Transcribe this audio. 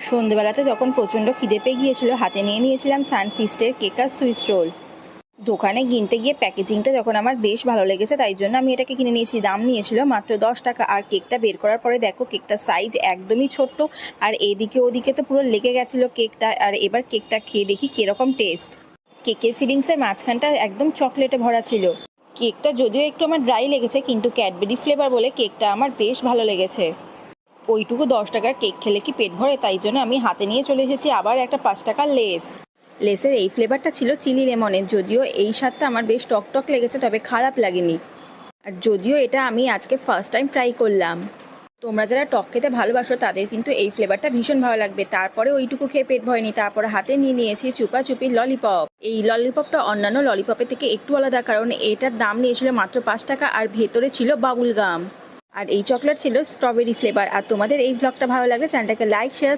সন্ধেবেলাতে যখন প্রচণ্ড খিদে পেয়ে গিয়েছিল, হাতে নিয়ে নিয়েছিলাম সানফিস্টের কেক আর সুইস রোল। দোকানে কিনতে গিয়ে প্যাকেজিংটা যখন আমার বেশ ভালো লেগেছে, তাই জন্য আমি এটাকে কিনে নিয়েছি। দাম নিয়েছিল মাত্র 10 টাকা। আর কেকটা বের করার পরে দেখো, কেকটার সাইজ একদমই ছোট্ট, আর এদিকে ওদিকে তো পুরো লেগে গেছিলো কেকটা। আর এবার কেকটা খেয়ে দেখি কিরকম টেস্ট। কেকের ফিলিংসের মাঝখানটা একদম চকলেটে ভরা ছিল। কেকটা যদিও একটু আমার ড্রাই লেগেছে, কিন্তু ক্যাডবেরি ফ্লেভার বলে কেকটা আমার বেশ ভালো লেগেছে। ওইটুকু 10 টাকার কেক খেলে কি পেট ভরে? তাই জন্য আমি হাতে নিয়ে চলে এসেছি আবার একটা 5 টাকার লেস। লেসের এই ফ্লেভারটা ছিল চিলি লেমনের। যদিও এই স্বাদটা আমার বেশ টক লেগেছে, তবে খারাপ লাগেনি। আর যদিও এটা আমি আজকে ফার্স্ট টাইম ট্রাই করলাম। তোমরা যারা টক খেতে ভালোবাসো তাদের কিন্তু এই ফ্লেভারটা ভীষণ ভালো লাগবে। তারপরে ওইটুকু খেয়ে পেট ভরেনি, তারপরে হাতে নিয়ে নিয়েছি চুপি ললিপপ। এই ললিপপটা অন্যান্য ললিপপের থেকে একটু আলাদা, কারণ এটার দাম নিয়েছিল মাত্র 5 টাকা, আর ভেতরে ছিল বাবুল গাম। আর এই চকলেট ছিল স্ট্রবেরি ফ্লেভার। আর তোমাদের এই ব্লগটা ভালো লাগলে চ্যানেলটাকে লাইক, শেয়ার